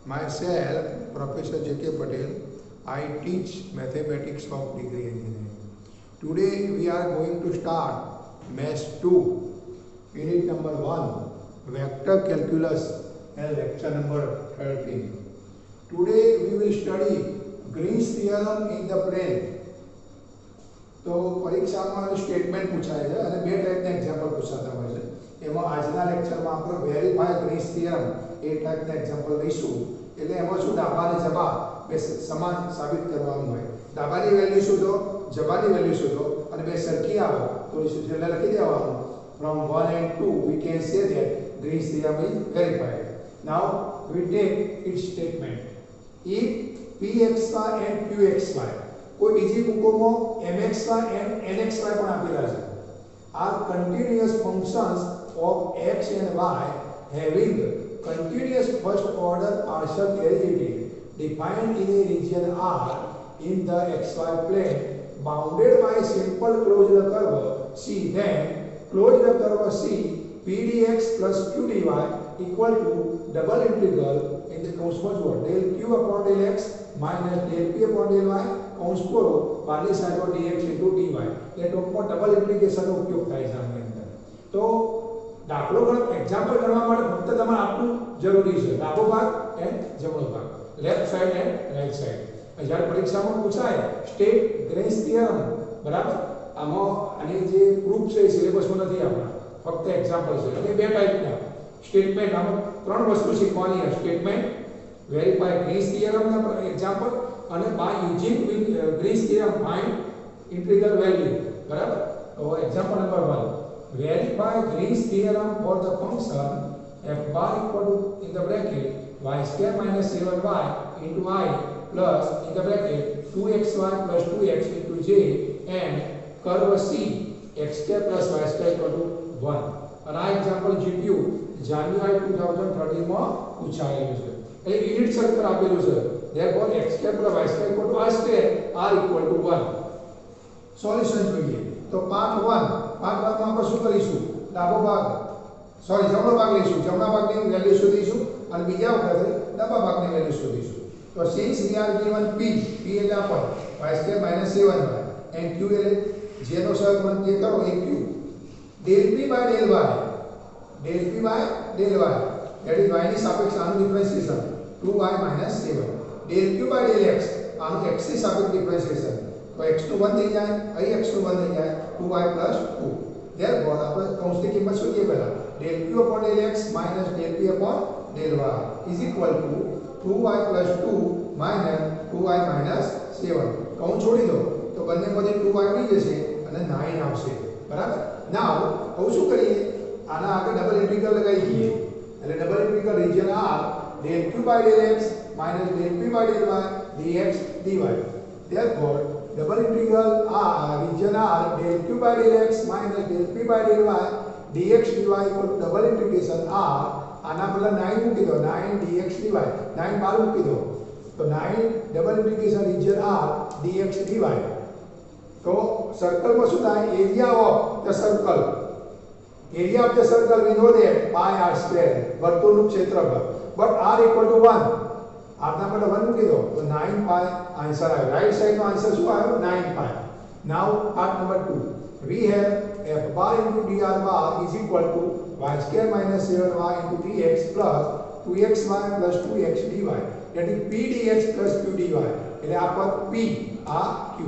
Myself, Professor J.K. Patel. I teach mathematics of degree engineering. Today we are going to start Math 2, unit number 1, Vector Calculus, and lecture number 13. Today we will study Green's theorem in the plane. તો પરીક્ષામાં statement પૂછાય છે અને બે ટાઈપના example પૂછાતા હોય છે. એમાં આજના લેક્ચરમાં આપણે વેરીફાય ગ્રીન્સ થિયરમ એ ટાઈપના એક્ઝામ્પલ લઈશું. એટલે એમાં શું ડાબા અને જવાબ બે સમાન સાબિત કરવાનું હોય. ડાબાની વેલ્યુ શોધો, જવાબની વેલ્યુ શોધો અને બે સરખી આવે તો છેલ્લે લખી દેવાનું. From 1 and 2 we can say that Green's theorem is verified. Now we take its statement. If pxy and qxy કોઈ બીજી બુકોમાં mxy and nxy પણ આપેલા છે. Are continuous functions of x and y having continuous first order partial derivative defined in a region R in the xy plane bounded by a simple closed curve C, then closed curve C p dx plus q dy equal to double integral in the cosmos what del q upon del x minus del p upon del y કૌંસ પૂરો બારની side પર dx into dy એટલે ટોપમાં double ઇન્ટિગ્રેશનનો ઉપયોગ થાય છે આની અંદર. તો દાખલો ગણો એક્ઝામ્પલ કરવા માટે ફક્ત તમારે આટલું જરૂરી છે, ડાબો ભાગ એન્ડ જમણો ભાગ, left side and right side. જ્યારે પરીક્ષામાં પૂછાય સ્ટેટ ગ્રીન્સ થિયરમ, બરાબર, આમાં આની જે પ્રૂફ છે એ સિલેબસમાં નથી આપણા, ફક્ત એક્ઝામ્પલ છે. અને બે ટાઈપના સ્ટેટમેન્ટ, આમાં ત્રણ વસ્તુ શીખવાની છે. સ્ટેટમેન્ટ, વેરીફાઈ ગ્રીન્સ થિયરમના એક્ઝામ્પલ અને by using Green's theorem find integral value, બરાબર. તો example number 1, verify Green's theorem for the function f bar equal to in the bracket y square minus 7y into I plus in the bracket 2xy plus 2x into j and curve C x square plus y square equal to 1. અને આ example જીટ્યુ જાન્યુઆરી 2013 માં પૂછાયેલું છે. એટલે unit circle આપેલું છે. therefore x square plus y square equal to r square r equal to 1. Solution જોઈએ તો part 1 માં આપણે શું કરીશું? ડાબો ભાગ જમણો ભાગ લઈશું, જમણા ભાગની વેલ્યુ શોધીશું અને બીજા વખતે ડાબા ભાગની વેલ્યુ શોધીશું. તો since we are given p એટલે આપણ y square minus 7y and q એટલે j નો સહગુણક જે કરો એ q, del p by del y that is y ની સાપેક્ષે આનું differentiation 2y minus 7, del q by del x આનું x ની સાપેક્ષે ડિફરન્શિએશન, તો x નું 1 થઈ જાય, અહીં x નું 1 થઈ જાય, 2y plus 2. therefore આપણે કૌંસની કિંમત શોધીએ પહેલા, del q upon del x minus del p upon del y is equal to 2y plus 2 minus 2y minus 7. કૌંસ છોડી દો તો બંનેમાંથી 2y ઉડી જશે અને 9 આવશે, બરાબર. નાઉ હવે શું કરીએ? આના આગળ ડબલ ઇન્ટિગ્રલ લગાવી દઈએ. એટલે double integral region R del q by del x minus del p by del y dx dy. therefore double integral R region R del q by del x minus del p by del y dx dy equal to double integration R આના પહેલા 9 મૂકી દો, 9 dx dy, 9 બાર મૂકી દો તો 9 double integration region R dx dy. તો સર્કલમાં શું થાય? Area of the circle, area of the circle we know that pi r square, વર્તુળનું ક્ષેત્રફળ, but r equal to 1. r ના બદલે 1 મૂકી દો તો 9 pi આન્સર આવ્યો. રાઈટ સાઈડનો આન્સર શું આવ્યો? 9 pi. Now part number 2, we have f bar into dr bar is equal to y square minus 7y into 3x plus 2xy plus 2x dy, that is p dx plus q dy. એટલે આ પદ p, આ q.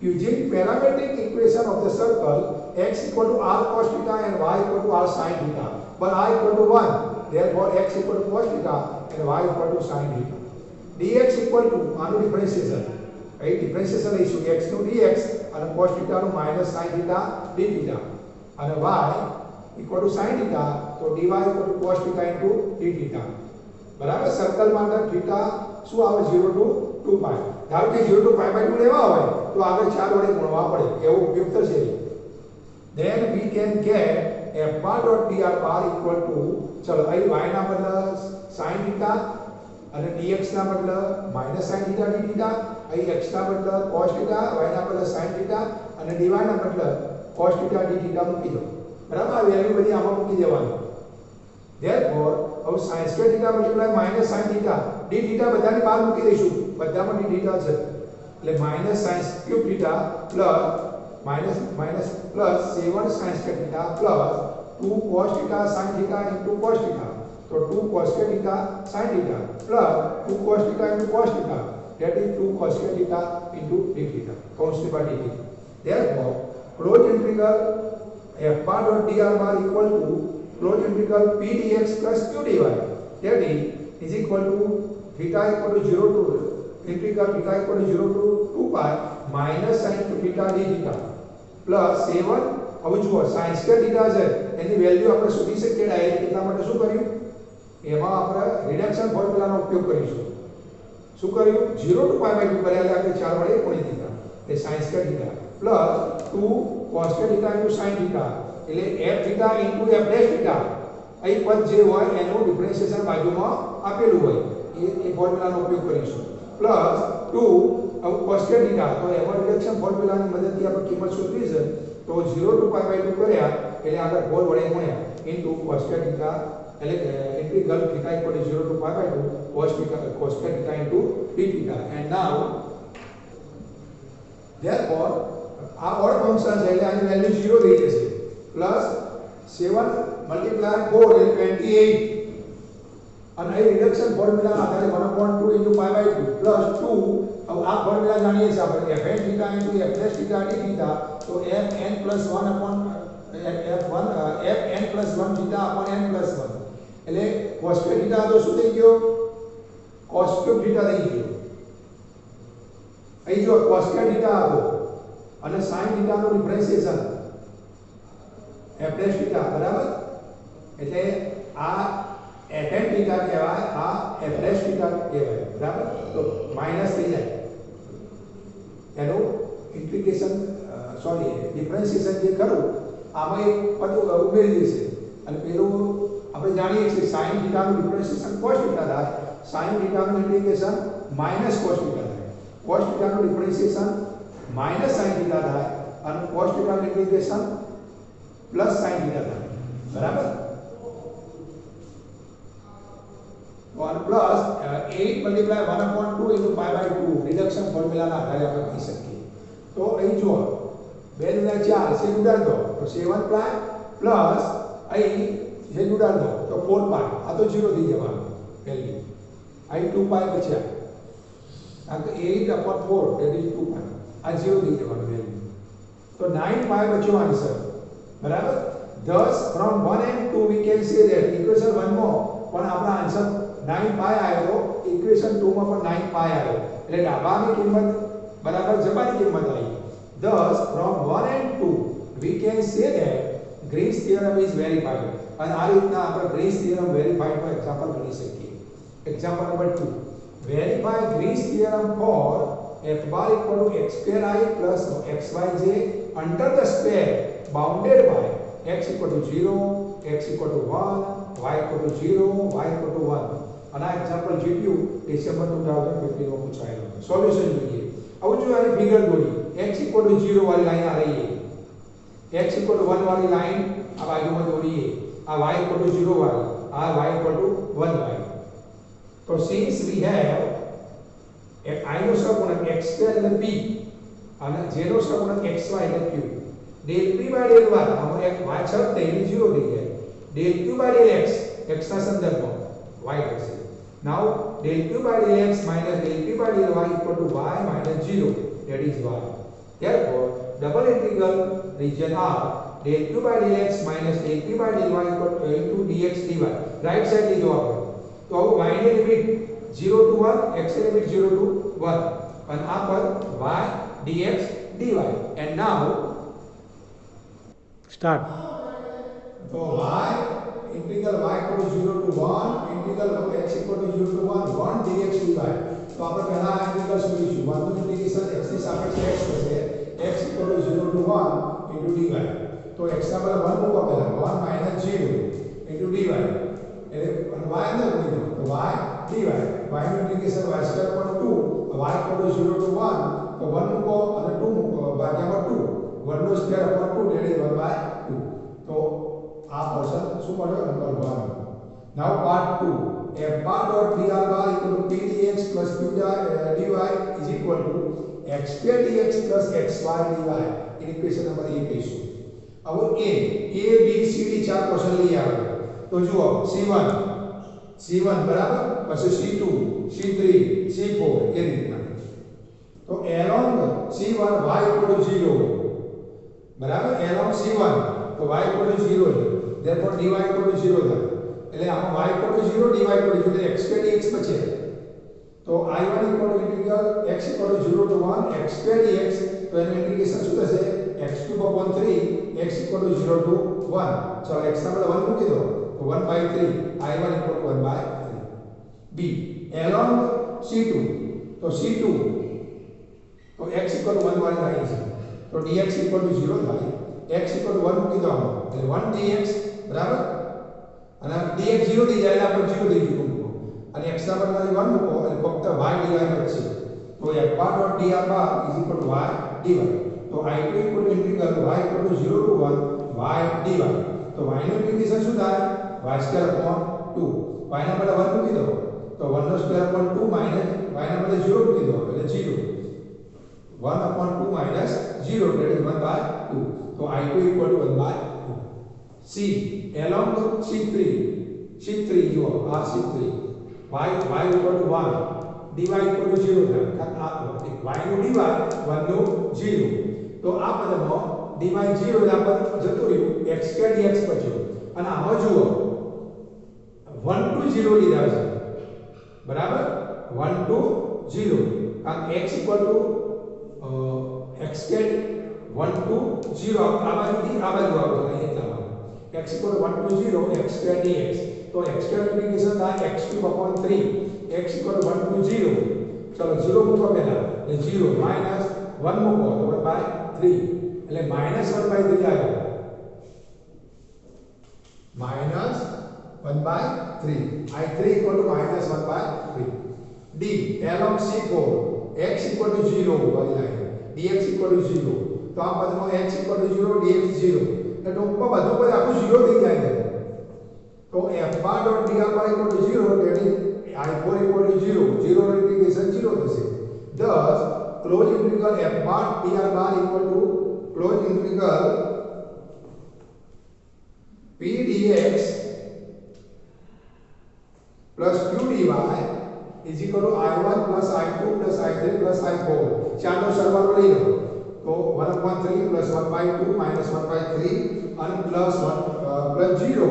using parametric equation of the circle x equal to r cos theta and y equal to r sin theta, but r equal to 1, therefore x equal to cos theta and y equal to sin theta. dx equal to આનું differentiation, અહીં differentiation લઈશું x નું dx અને cos theta નું minus sin theta d theta અને y equal to sin theta, તો dy equal to cos theta into d theta, બરાબર. Circle માટે theta શું આવે? 0 to 2 pi. ધારો કે 0 to pi by 2 લેવા હોય તો આગળ 4 વડે ગુણવા પડે, એવો ઉપયોગ થશે. then we can get f bar dot dr bar equal to, ચલો અહીં y ના બદલે sin theta અને dx ના બદલે minus sin theta d theta, અહીં x ના બદલે cos theta, y ના બદલે sin theta અને dy ના બદલે cos theta d theta મૂકી દો, બરાબર. આ વેલ્યુ બધી આમાં મૂકી દેવાની. therefore હવે sin square theta multiply minus sin theta d theta બધાની બહાર મૂકી દઈશું, બધામાં d થીટા છે એટલે minus sin cube theta plus minus plus 7 sin square theta plus 2 cos theta sin theta into cos theta, તો 2 cos square theta sin theta plus 2 cos theta into cos theta, that is 2 cos square theta into d theta કૌંસની બહાર d theta. Therefore closed integral f bar dot dr bar equal to closed integral p dx plus q dy, that is equal to theta equal to 0 to integral theta equal to 0 to 2 pi minus sin theta d theta plus 7. હવે જુઓ sin square theta છે એની value આપણે શોધી શકીએ direct, એટલા માટે શું કર્યું, એમાં આપણે રિડક્શન ફોર્મ્યુલાનો ઉપયોગ કરીશું. શું કર્યું, 0 to pi by 2 કર્યા એટલે આપણે 4 વડે ગુણી દીધા, એ sin square theta plus 2 cos square theta into sin theta એટલે f theta into f dash theta, અહીં પદ જે હોય એનું ડિફરન્શિએશન બાજુમાં આપેલું હોય એ ફોર્મ્યુલાનો ઉપયોગ કરીશું પ્લસ 2 अब cos સ્ક્વેર થીટા, તો એમાં રિડક્શન ફોર્મ્યુલાની મદદથી આપણે કિંમત શોધવી છે, તો 0 to pi by 2 કર્યા એટલે આપણે હોલ વડે ગુણ્યા into cos સ્ક્વેર થીટા એટલે integral theta equal to 0 to pi by 2 cos square theta into d theta, and now therefore આ ઓડ ફંક્શન છે એટલે આની વેલ્યુ 0 થઈ જશે પ્લસ 7 મલ્ટીપ્લાય 4 એટલે 28 અને અહીં રિડક્શન ફોર્મ્યુલા આધારે 1/2 into pi by 2 પ્લસ 2. अब આ ફોર્મ્યુલા જાણીએ છીએ આપણે fn theta into f dash theta d theta, તો fn plus 1 upon f1 fn plus 1 theta upon n plus 1 એટલે cos square theta તો શું થઈ ગયો, cos cube theta થઈ ગયો. અહીં જો cos square theta હતો અને sin theta નું ડિફરન્શિએશન f dash theta બરાબર, એટલે આ fn theta કહેવાય, આ f dash theta કહેવાય બરાબર, તો માઈનસ થઈ જાય એનું ઇન્ટિગ્રેશન સોરી ડિફરન્શિએશન જે કરું આમાં એક પદ ઉમેરી દેશે અને પેલું આપણે જાણીએ છીએ sin theta નું ડિફરન્શિએશન cos theta થાય, sin theta નું ઇન્ટિગ્રેશન માઈનસ cos theta થાય, cos theta નું ડિફરન્શિએશન માઈનસ sin theta થાય અને cos theta નું ઇન્ટિગ્રેશન પ્લસ sin theta થાય બરાબર. 1 plus 8 multiply 1/2 into pi by 2 reduction ફોર્મ્યુલાના આધારે આપણે કહી શકીએ. તો અહીં જુઓ 2 * 4 છે ઉડાડ દો તો 7 pi પ્લસ અહીં જે ઉડાડ દો તો 4 pi, આ તો 0 થઈ જવાનું વેલ્યુ, અહીં 2 pi બચ્યા, આ તો 8/4 that is 2 pi, આ 0 થઈ જવાનું વેલ્યુ, તો 9 pi બચ્યો આન્સર બરાબર. thus from 1 and 2 we can say that equation 1 માં પણ આપણો આન્સર 9 pi આવ્યો, ઇક્વેશન 2 માં પણ 9 pi આવ્યો, એટલે ડાબાની કિંમત બરાબર જબાની કિંમત આવી. thus from 1 and 2 we can say that Green's theorem is verified, અને આ રીતના આપણે Green's theorem verified નો એક્ઝામ્પલ ગણી શકીએ. Example number 2, verify Green's theorem for f bar equal to x square I plus xyj under the square bounded by x equal to 0, x equal to 1, y equal to 0, y equal to 1. અને આ example જીટ્યું December 2015 માં પૂછાયેલું. Solution જોઈએ. હવે જો આની figure દોરી, x equal to 0 વાળી line આ રહી, x equal to 1 વાળી લાઈન આ બાજુમાં દોરીએ, આ y equal to 0 વાળી, આ y equal to 1 વાળી. તો since we have I નો સહગુણક x2 એટલે p અને j નો સહગુણક xy એટલે q, del p by del y આમાં એક y છ થઈ 0 થઈ જાય, del q by del x x ના સંદર્ભમાં y થશે. Now del q by del x minus del p by del y equal to y minus 0, that is y. Therefore double integral region R del q by del x minus del p by del y equal to into dx dy, right side લીધો આપણે, તો y ની limit 0 to 1, x ની limit 0 to 1 અને આ પર y dx dy. and now start. So y integral y equal to 0 to 1 integral x equal to 0 to 1 dx dy. તો આપણે પહેલા આ ઇન્ટિગ્રલ શોધીશું. 1 નું ઇન્ટિગ્રેશન x ની સાપેક્ષે x થશે, x equal to 0 to 1 into dy. તો x ના બરાબર 1 મૂકો પહેલા, 1 minus 0 into dy, એટલે y અંદર મૂકી દો તો y dy, y નું ઇન્ટિગ્રેશન y સ્ક્વેર પર 2, y equal to 0 to 1 તો 1 મૂકો અને 2 મૂકો ભાગ્યા પર 2, 1 નો સ્ક્વેર પર 2 that is 1/2. તો આ પર્સન શું મળ્યો, number 1. Now part 2. F bar dot dr bar equal to p dx plus q dy is equal to x square dx plus xy dy. In equation number 1 કહીશું. હવે a b c d ચાર question લઈ આવે. તો જુઓ c1 બરાબર, પછી c2 c3 c4 એ રીતના. તો along c1 y equal to 0 બરાબર, along c1 તો y equal to 0 છે. therefore dy equal to 0 થાય. એટલે આમાં y equal to 0 dy equal to 0 x square dx બચે. તો i1 equal to integral x equal to 0 to 1 x square dx, તો એનું ઇન્ટિગ્રેશન શું થશે? x cube upon 3 x equal to 0 to 1. ચલો x ના બદલે 1 મૂકી દો તો 1/3 i1 equal to 1/3. b along c2 તો c2 તો x equal to 1 વાળી લાઈન છે, તો dx equal to 0 થાય. x equal to 1 મૂકી દો આમાં, એટલે 1 dx બરાબર, અને dx 0 થઈ જાય એટલે આપણે 0 થઈ ગયું મૂકો, અને x ના બદલે 1 મૂકો એટલે ફક્ત y dy બચશે. તો f bar dot dr bar is equal to y dy. તો i2 equal to integral y equal to 0 to 1 y dy. તો y નું ઇન્ટિગ્રેશન શું થાય? y square upon 2. y ના બદલે 1 મૂકી દો તો 1 નો સ્ક્વેર upon 2 માઈનસ y ના બદલે 0 મૂકી દો એટલે 0. 1 upon 2 minus 0, that is 1/2. So I2 equal to 1/2. C along C3 you are C3 y equal to 1 dy equal to 0 થાય. y નું dy 1 નું 0. તો આ પદમાં dy 0 એટલે આપણે જતું રહ્યું x square dx બચ્યો. અને આમાં જુઓ 1 to 0 લીધા છે બરાબર, 1 to 0 કારણ x equal to x square 1 to 0 આ બાજુથી આ બાજુ આવતો નહીં એટલા માટે x equal to 1 to 0 x square dx. તો x square ઇન્ટિગ્રેશન થાય x cube upon 3 x equal to 1 to 0. ચલો 0 મૂકો પહેલા એટલે 0 માઈનસ 1 મૂકો તો 1/3 એટલે માઈનસ 1/3 આવ્યો, minus 1/3 i3 equal to minus 1/3. d along c4 x equal to 0 વાળી લાઈન dx equal to 0. તો આ પદમાં x equal to 0 dx 0 એટલે ટૂંકમાં બધું પર આખું 0 થઈ જાય છે. તો f bar dot dr bar equal to 0, that is i4 equal to 0 નો ઇન્ટિગ્રેશન 0 થશે. thus close integral f bar dr bar equal to close integral p dx plus q dy is equal to i1 plus i2 plus i3 plus i4. ચારનો સરવાળો લઈ લો તો 1/3 plus 1/2 minus 1/3 અને plus 1 plus 0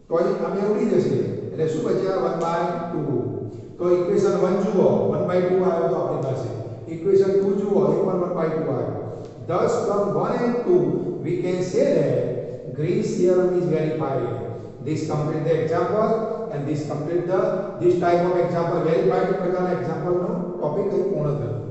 તો અહીં અમે ઉડી જશે એટલે શું બચ્યા 1/2. તો ઇક્વેશન 1 જુઓ 1/2 આવ્યો તો આપણી પાસે, ઇક્વેશન 2 જુઓ એ પણ 1/2 આવ્યો. thus from 1 and 2 we can say that Green's theorem is verified. This complete the example and this complete the this type of example verified પ્રકારના example નો ટોપિક અહીં પૂર્ણ થયો.